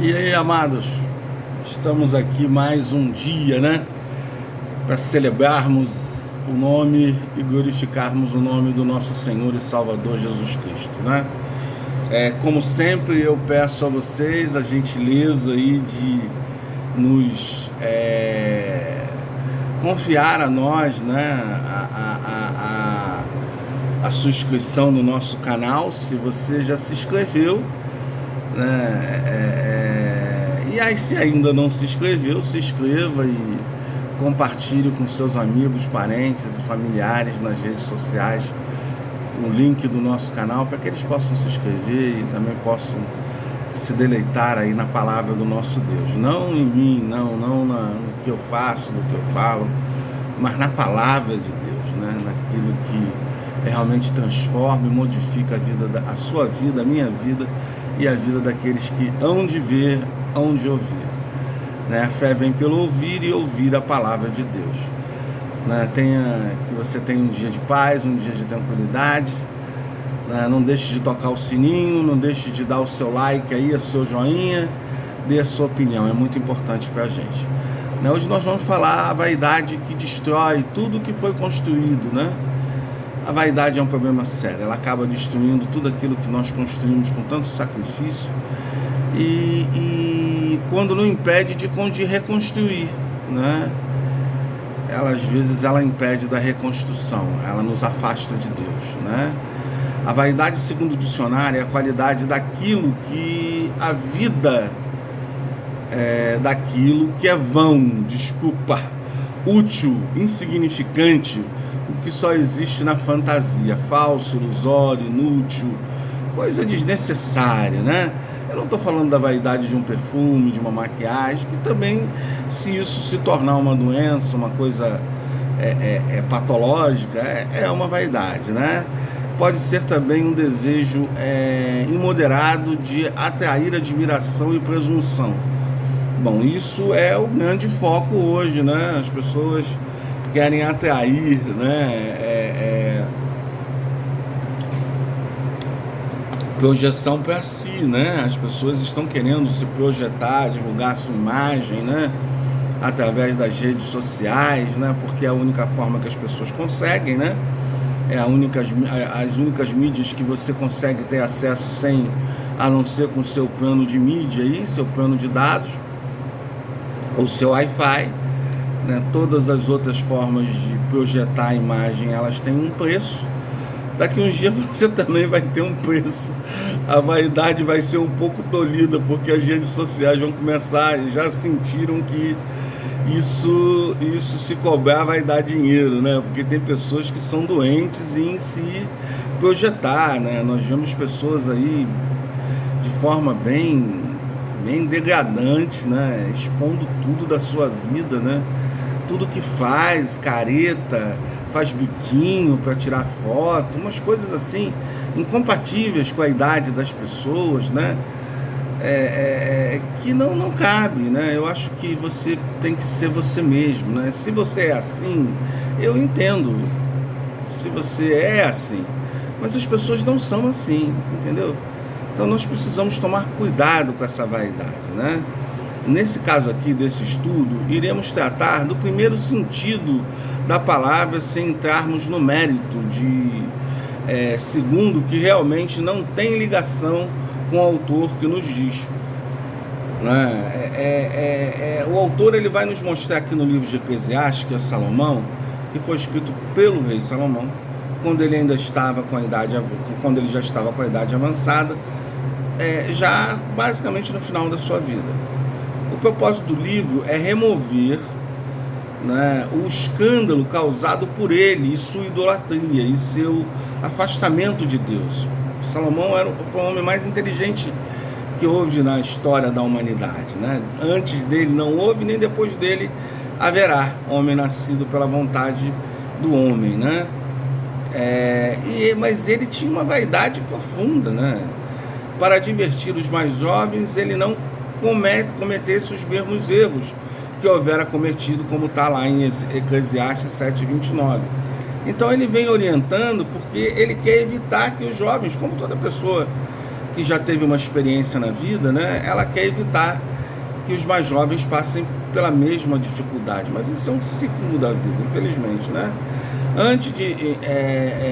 E aí, amados, estamos aqui mais um dia, né? Para celebrarmos o nome e glorificarmos o nome do nosso Senhor e Salvador Jesus Cristo, né? Como sempre, eu peço a vocês a gentileza aí de nos confiar a nós, né? A sua inscrição no nosso canal, se você já se inscreveu, né? E aí, se ainda não se inscreveu, se inscreva e compartilhe com seus amigos, parentes e familiares nas redes sociais o link do nosso canal para que eles possam se inscrever e também possam se deleitar aí na palavra do nosso Deus. Não em mim, não no que eu faço, no que eu falo, mas na palavra de Deus, né? Naquilo que realmente transforma e modifica a sua vida, a minha vida e a vida daqueles que hão de ver, hão de ouvir. Né? A fé vem pelo ouvir e ouvir a palavra de Deus. Né? Que você tenha um dia de paz, um dia de tranquilidade. Né? Não deixe de tocar o sininho, não deixe de dar o seu like aí, o seu joinha, dê a sua opinião, é muito importante para a gente. Né? Hoje nós vamos falar a vaidade que destrói tudo que foi construído, né? A vaidade é um problema sério, ela acaba destruindo tudo aquilo que nós construímos com tanto sacrifício e quando não impede de reconstruir, né? Às vezes ela impede da reconstrução, ela nos afasta de Deus, né? A vaidade, segundo o dicionário, é a qualidade daquilo que a vida daquilo que é vão, útil, insignificante, o que só existe na fantasia, falso, ilusório, inútil, coisa desnecessária, né? Eu não estou falando da vaidade de um perfume, de uma maquiagem, que também, se isso se tornar uma doença, uma coisa patológica, é uma vaidade, né? Pode ser também um desejo imoderado de atrair admiração e presunção. Bom, isso é o grande foco hoje, né? As pessoas querem atrair, né? Projeção para si, né? As pessoas estão querendo se projetar, divulgar sua imagem, né? Através das redes sociais, né? Porque é a única forma que as pessoas conseguem, né? As únicas mídias que você consegue ter acesso a não ser com seu plano de mídia aí, seu plano de dados, ou seu Wi-Fi. Né? Todas as outras formas de projetar a imagem, elas têm um preço. Daqui uns dias você também vai ter um preço. A vaidade vai ser um pouco tolhida, porque as redes sociais vão começar, já sentiram que isso se cobrar vai dar dinheiro, né? Porque tem pessoas que são doentes em se projetar, né? Nós vemos pessoas aí de forma bem degradante, né? Expondo tudo da sua vida, né? Tudo que faz, careta, faz biquinho para tirar foto, umas coisas assim incompatíveis com a idade das pessoas, né? Que não cabe, né? Eu acho que você tem que ser você mesmo, né? Se você é assim, eu entendo. Se você é assim, mas as pessoas não são assim, entendeu? Então nós precisamos tomar cuidado com essa vaidade, né? Nesse caso aqui, desse estudo, iremos tratar do primeiro sentido da palavra, sem entrarmos no mérito segundo, que realmente não tem ligação com o autor que nos diz. Né? O autor ele vai nos mostrar aqui no livro de Eclesiastes, que é Salomão, que foi escrito pelo rei Salomão, quando ele ainda estava quando ele já estava com a idade avançada, já basicamente no final da sua vida. O propósito do livro é remover, né, o escândalo causado por ele e sua idolatria e seu afastamento de Deus. Salomão foi o homem mais inteligente que houve na história da humanidade, né? Antes dele não houve, nem depois dele haverá homem nascido pela vontade do homem, né? Mas ele tinha uma vaidade profunda, né? Para divertir os mais jovens, ele não cometesse os mesmos erros que houvera cometido, como está lá em Eclesiastes 7:29. Então ele vem orientando porque ele quer evitar que os jovens, como toda pessoa que já teve uma experiência na vida, né, ela quer evitar que os mais jovens passem pela mesma dificuldade. Mas isso é um ciclo da vida, infelizmente, né? Antes de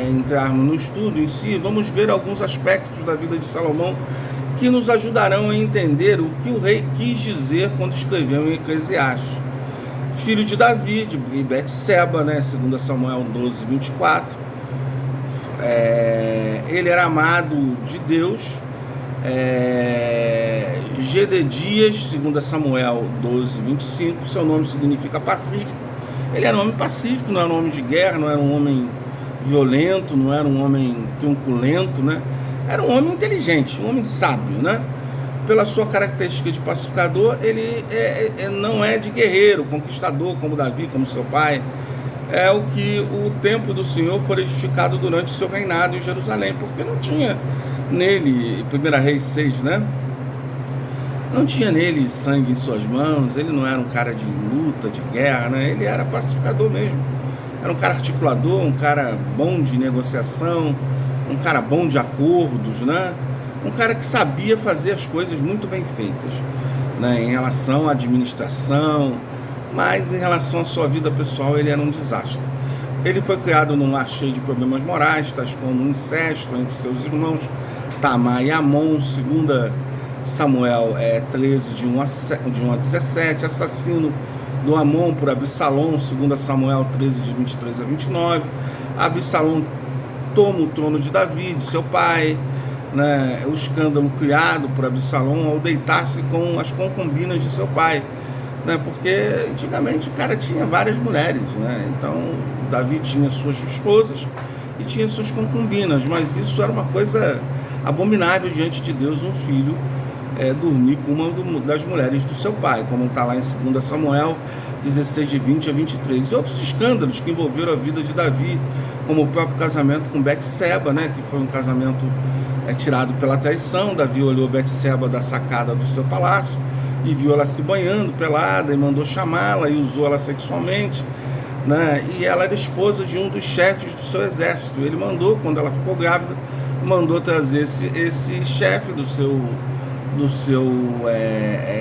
entrarmos no estudo em si, vamos ver alguns aspectos da vida de Salomão que nos ajudarão a entender o que o rei quis dizer quando escreveu em Eclesiastes. Filho de Davi, de Betseba, né? 2 Samuel 12, 24. Ele era amado de Deus. Gededias, 2 Samuel 12, 25. Seu nome significa pacífico. Ele era um homem pacífico, não era um homem de guerra, não era um homem violento, não era um homem truculento, né? Era um homem inteligente, um homem sábio, né? Pela sua característica de pacificador, ele não é de guerreiro, conquistador, como Davi, como seu pai. É o que o templo do Senhor foi edificado durante o seu reinado em Jerusalém, porque não tinha nele, 1 Reis 6, né? Não tinha nele sangue em suas mãos, ele não era um cara de luta, de guerra, né? Ele era pacificador mesmo. Era um cara articulador, um cara bom de negociação, um cara bom de acordos, né? Um cara que sabia fazer as coisas muito bem feitas, né? Em relação à administração, mas em relação à sua vida pessoal ele era um desastre. Ele foi criado num lar cheio de problemas morais, tais como um incesto entre seus irmãos Tamar e Amon, 2 Samuel 13, de 1 a 17, assassino do Amon por Absalom, 2 Samuel 13, de 23 a 29. Absalom toma o trono de Davi, de seu pai, né? O escândalo criado por Absalom ao deitar-se com as concubinas de seu pai, né? Porque antigamente o cara tinha várias mulheres, né? Então Davi tinha suas esposas e tinha suas concubinas, mas isso era uma coisa abominável diante de Deus, um filho dormir com uma das mulheres do seu pai, como está lá em 2 Samuel 16, de 20 a 23. E outros escândalos que envolveram a vida de Davi, como o próprio casamento com Betseba, né, que foi um casamento tirado pela traição. Davi olhou Betseba da sacada do seu palácio e viu ela se banhando pelada e mandou chamá-la e usou ela sexualmente, né, e ela era esposa de um dos chefes do seu exército. Ele mandou, quando ela ficou grávida, mandou trazer esse chefe do seu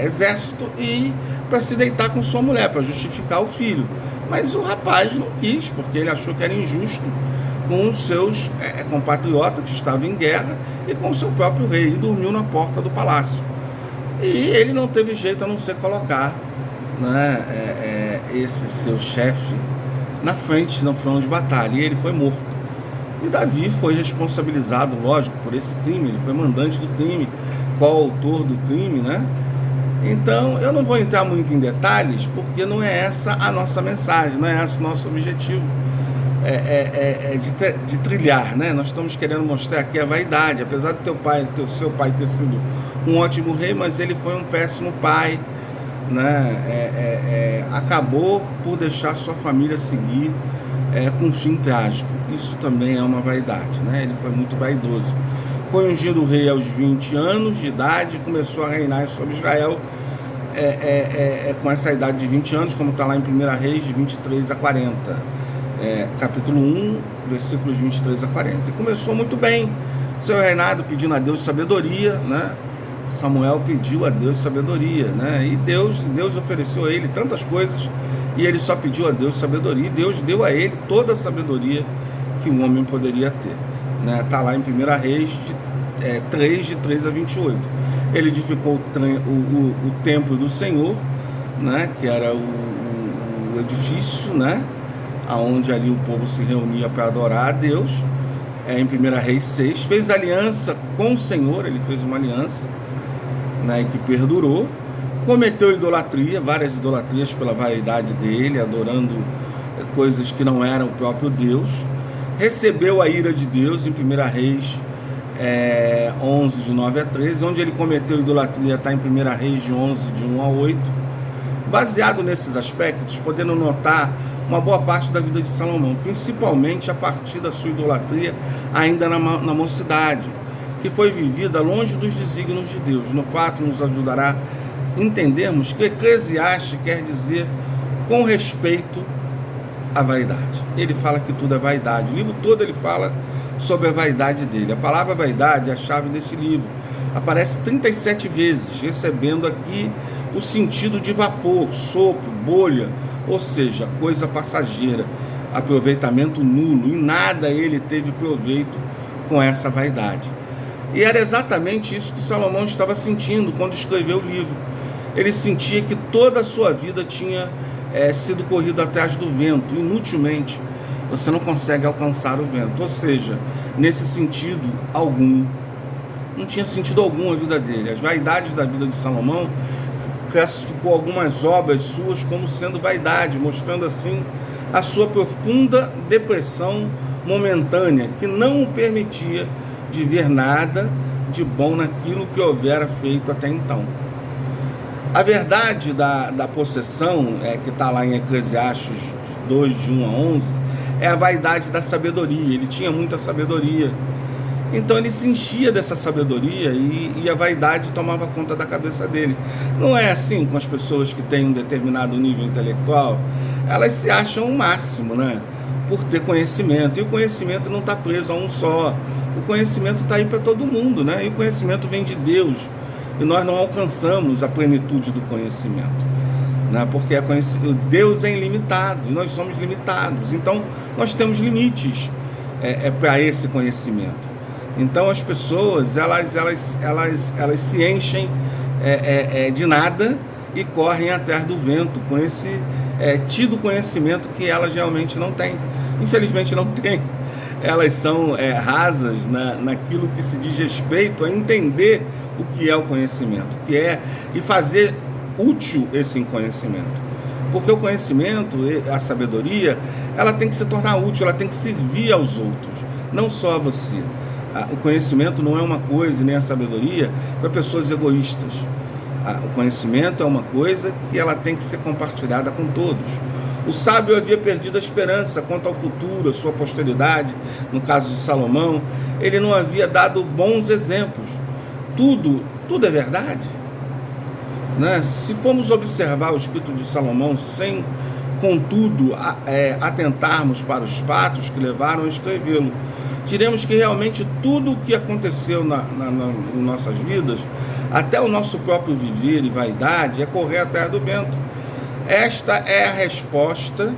exército e para se deitar com sua mulher, para justificar o filho. Mas o rapaz não quis, porque ele achou que era injusto com os seus compatriotas que estavam em guerra e com o seu próprio rei, e dormiu na porta do palácio. E ele não teve jeito a não ser colocar, né, esse seu chefe na frente, no front de batalha, e ele foi morto. E Davi foi responsabilizado, lógico, por esse crime. Ele foi mandante do crime, qual o autor do crime, né? Então, eu não vou entrar muito em detalhes, porque não é essa a nossa mensagem, não é esse o nosso objetivo de trilhar, né? Nós estamos querendo mostrar aqui a vaidade. Apesar do seu pai ter sido um ótimo rei, mas ele foi um péssimo pai, né? Acabou por deixar sua família seguir com um fim trágico. Isso também é uma vaidade, né? Ele foi muito vaidoso. Foi ungido rei aos 20 anos de idade e começou a reinar sobre Israel com essa idade de 20 anos, como está lá em 1 Reis, de 23 a 40. Capítulo 1, versículos 23 a 40. E começou muito bem seu reinado, pedindo a Deus sabedoria, né? Samuel pediu a Deus sabedoria, né? E Deus ofereceu a ele tantas coisas, e ele só pediu a Deus sabedoria, e Deus deu a ele toda a sabedoria que um homem poderia ter, né? Está lá em 1 Reis 3, de 3 a 28. Ele edificou o templo do Senhor, né? Que era o edifício, né? Onde ali o povo se reunia para adorar a Deus. Em 1 Reis 6, fez aliança com o Senhor, ele fez uma aliança, né, que perdurou. Cometeu idolatria, várias idolatrias pela vaidade dele, adorando coisas que não eram o próprio Deus. Recebeu a ira de Deus em 1 Reis 11, de 9 a 13, onde ele cometeu idolatria, está em 1 Reis de 11, de 1 a 8. Baseado nesses aspectos, podendo notar uma boa parte da vida de Salomão, principalmente a partir da sua idolatria ainda na mocidade, que foi vivida longe dos desígnios de Deus. No fato, nos ajudará a entendermos que Eclesiastes quer dizer com respeito à vaidade. Ele fala que tudo é vaidade. O livro todo ele fala sobre a vaidade dele. A palavra vaidade é a chave desse livro, aparece 37 vezes, recebendo aqui o sentido de vapor, sopro, bolha, ou seja, coisa passageira, aproveitamento nulo. Em nada ele teve proveito com essa vaidade. E era exatamente isso que Salomão estava sentindo quando escreveu o livro. Ele sentia que toda a sua vida tinha sido corrida atrás do vento, inutilmente. Você não consegue alcançar o vento. Ou seja, nesse sentido algum, não tinha sentido algum a vida dele. As vaidades da vida de Salomão classificou algumas obras suas como sendo vaidade, mostrando assim a sua profunda depressão momentânea, que não o permitia de ver nada de bom naquilo que houvera feito até então. A verdade da possessão, que está lá em Eclesiastes 2, de 1 a 11, é a vaidade da sabedoria. Ele tinha muita sabedoria, então ele se enchia dessa sabedoria e a vaidade tomava conta da cabeça dele. Não é assim com as pessoas que têm um determinado nível intelectual? Elas se acham o máximo, né? Por ter conhecimento, e o conhecimento não está preso a um só. O conhecimento está aí para todo mundo, né? E o conhecimento vem de Deus, e nós não alcançamos a plenitude do conhecimento, né? Porque Deus é ilimitado e nós somos limitados, então nós temos limites para esse conhecimento. Então as pessoas elas se enchem de nada e correm atrás do vento com esse tido conhecimento que elas realmente não têm. Infelizmente não têm. Elas são rasas naquilo que se diz respeito a entender o que é o conhecimento, e fazer útil esse conhecimento. Porque o conhecimento, a sabedoria, ela tem que se tornar útil, ela tem que servir aos outros, não só a você. O conhecimento não é uma coisa, nem a sabedoria, para pessoas egoístas. O conhecimento é uma coisa que ela tem que ser compartilhada com todos. O sábio havia perdido a esperança quanto ao futuro, a sua posteridade. No caso de Salomão, ele não havia dado bons exemplos. Tudo é verdade, né? Se formos observar o escrito de Salomão sem, contudo, atentarmos para os fatos que levaram a escrevê-lo, diremos que realmente tudo o que aconteceu em nossas vidas, até o nosso próprio viver e vaidade, é correr atrás do vento. Esta é a resposta,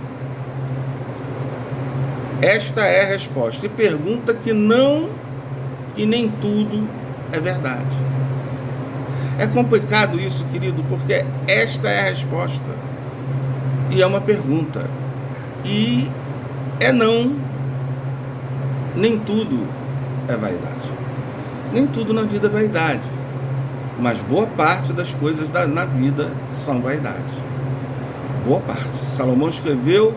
e pergunta que não e nem tudo é verdade. É complicado isso, querido, porque esta é a resposta, e é uma pergunta, e não, nem tudo é vaidade. Nem tudo na vida é vaidade, mas boa parte das coisas na vida são vaidade. Boa parte. Salomão escreveu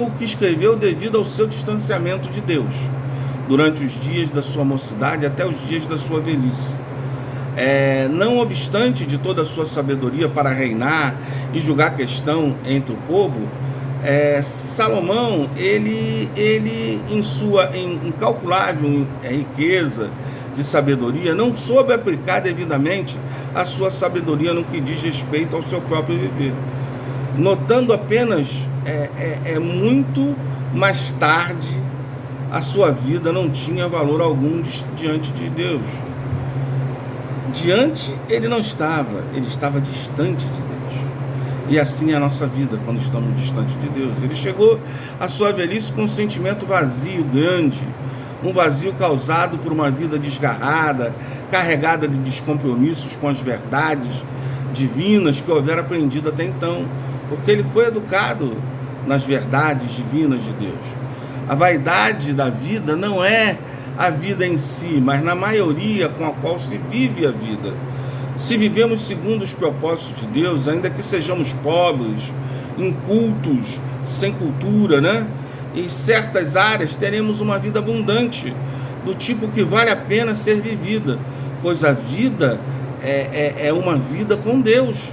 o que escreveu devido ao seu distanciamento de Deus, durante os dias da sua mocidade até os dias da sua velhice. Não obstante de toda a sua sabedoria para reinar e julgar a questão entre o povo, Salomão, ele em sua incalculável riqueza de sabedoria, não soube aplicar devidamente a sua sabedoria no que diz respeito ao seu próprio viver, notando apenas muito mais tarde a sua vida não tinha valor algum diante de Deus. Ele não estava, ele estava distante de Deus. E assim é a nossa vida quando estamos distante de Deus. Ele chegou à sua velhice com um sentimento vazio, grande, um vazio causado por uma vida desgarrada, carregada de descompromissos com as verdades divinas que houvera aprendido até então, porque ele foi educado nas verdades divinas de Deus. A vaidade da vida não é a vida em si, mas na maioria com a qual se vive a vida. Se vivemos segundo os propósitos de Deus, ainda que sejamos pobres, incultos, sem cultura, né? Em certas áreas teremos uma vida abundante, do tipo que vale a pena ser vivida, pois a vida é uma vida com Deus.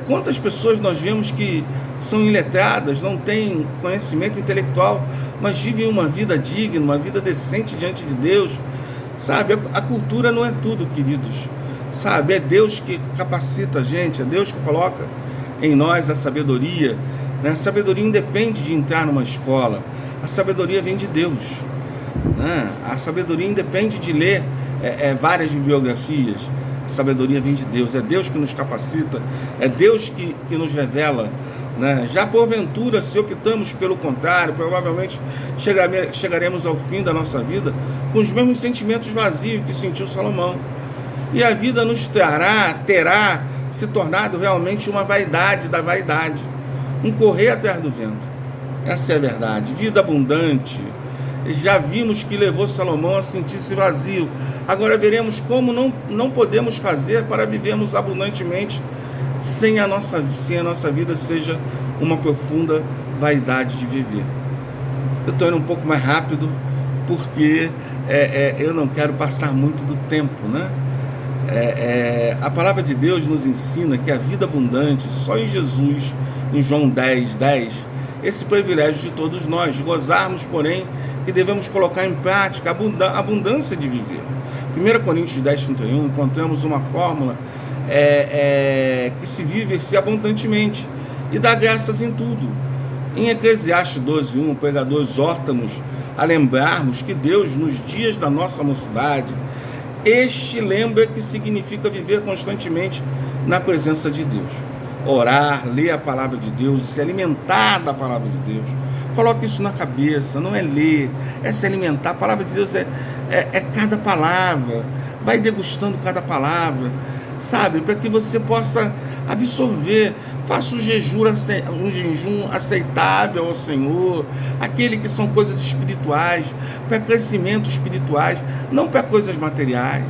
Quantas pessoas nós vemos que são iletradas, não têm conhecimento intelectual, mas vivem uma vida digna, uma vida decente diante de Deus, sabe? A cultura não é tudo, queridos, sabe? É Deus que capacita a gente, é Deus que coloca em nós a sabedoria, né? A sabedoria independe de entrar numa escola, a sabedoria vem de Deus, né? A sabedoria independe de ler várias bibliografias. A sabedoria vem de Deus, é Deus que nos capacita, é Deus que nos revela, né? Já porventura, se optamos pelo contrário, provavelmente chegaremos ao fim da nossa vida com os mesmos sentimentos vazios que sentiu Salomão. E a vida nos terá se tornado realmente uma vaidade da vaidade, um correr atrás do vento. Essa é a verdade. Vida abundante, já vimos que levou Salomão a sentir-se vazio. Agora veremos como não podemos fazer para vivermos abundantemente sem a nossa vida seja uma profunda vaidade de viver. Eu estou indo um pouco mais rápido porque eu não quero passar muito do tempo, né? A palavra de Deus nos ensina que a vida abundante só em Jesus, em João 10:10, esse privilégio de todos nós, de gozarmos, porém, que devemos colocar em prática a abundância de viver. 1 Coríntios 10:31, encontramos uma fórmula que se vive-se abundantemente e dá graças em tudo. Em Eclesiastes 12:1, o pregador exorta-nos a lembrarmos que Deus, nos dias da nossa mocidade, lembra que significa viver constantemente na presença de Deus. Orar, ler a palavra de Deus, se alimentar da palavra de Deus. Coloque isso na cabeça, não é ler, é se alimentar. A palavra de Deus é cada palavra. Vai degustando cada palavra, sabe? Para que você possa absorver. Faça um jejum aceitável ao Senhor, aquele que são coisas espirituais, para crescimento espirituais, não para coisas materiais,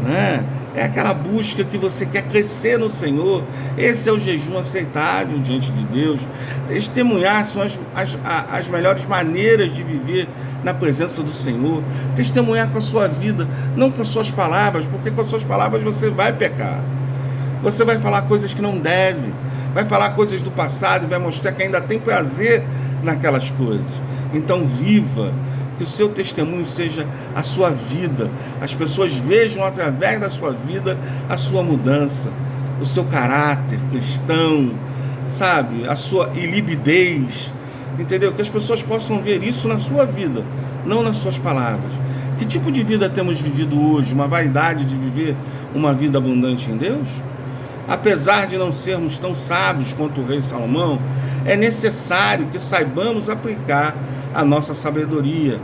né? É aquela busca que você quer crescer no Senhor. Esse é o jejum aceitável diante de Deus. Testemunhar são as melhores maneiras de viver na presença do Senhor. Testemunhar com a sua vida, não com as suas palavras, porque com as suas palavras você vai pecar. Você vai falar coisas que não deve, vai falar coisas do passado e vai mostrar que ainda tem prazer naquelas coisas. Então viva, que o seu testemunho seja a sua vida. As pessoas vejam através da sua vida a sua mudança, o seu caráter cristão, sabe? A sua ilibidez, entendeu? Que as pessoas possam ver isso na sua vida, não nas suas palavras. Que tipo de vida temos vivido hoje? Uma vaidade de viver uma vida abundante em Deus? Apesar de não sermos tão sábios quanto o rei Salomão, é necessário que saibamos aplicar a nossa sabedoria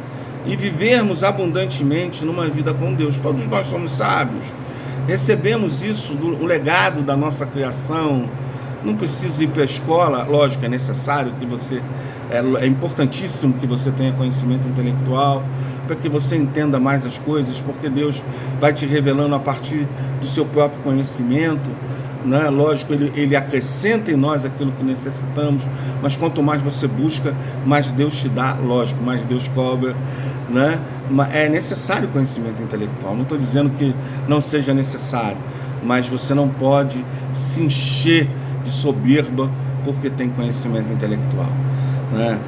e vivermos abundantemente numa vida com Deus. Todos nós somos sábios, recebemos isso do legado da nossa criação. Não precisa ir para a escola, lógico, é necessário que você, é importantíssimo que você tenha conhecimento intelectual, para que você entenda mais as coisas, porque Deus vai te revelando a partir do seu próprio conhecimento, né? Lógico, ele acrescenta em nós aquilo que necessitamos, mas quanto mais você busca, mais Deus te dá, lógico, mais Deus cobra, né? É necessário conhecimento intelectual, não estou dizendo que não seja necessário, mas você não pode se encher de soberba porque tem conhecimento intelectual, né?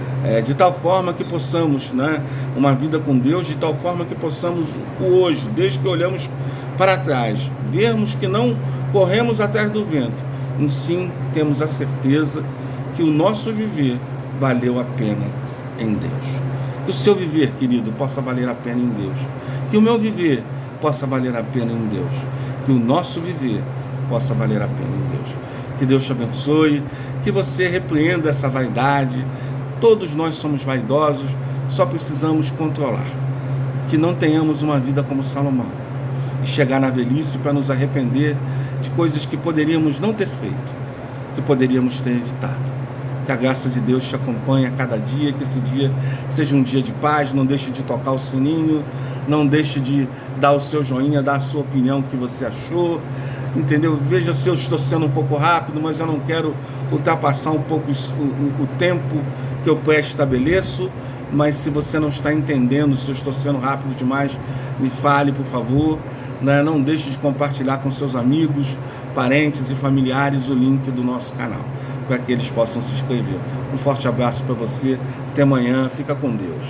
De tal forma que possamos, né, uma vida com Deus, de tal forma que possamos hoje, desde que olhamos para trás, vermos que não corremos atrás do vento, e sim temos a certeza que o nosso viver valeu a pena em Deus. Que o seu viver, querido, possa valer a pena em Deus. Que o meu viver possa valer a pena em Deus. Que o nosso viver possa valer a pena em Deus. Que Deus te abençoe, que você repreenda essa vaidade. Todos nós somos vaidosos, só precisamos controlar. Que não tenhamos uma vida como Salomão e chegar na velhice para nos arrepender de coisas que poderíamos não ter feito, que poderíamos ter evitado. Que a graça de Deus te acompanhe a cada dia, que esse dia seja um dia de paz. Não deixe de tocar o sininho, não deixe de dar o seu joinha, dar a sua opinião, o que você achou, entendeu? Veja se eu estou sendo um pouco rápido, mas eu não quero ultrapassar um pouco o tempo que eu pré-estabeleço. Mas se você não está entendendo, se eu estou sendo rápido demais, me fale, por favor, né? Não deixe de compartilhar com seus amigos, parentes e familiares o link do nosso canal, para que eles possam se inscrever. Um forte abraço para você, até amanhã, fica com Deus.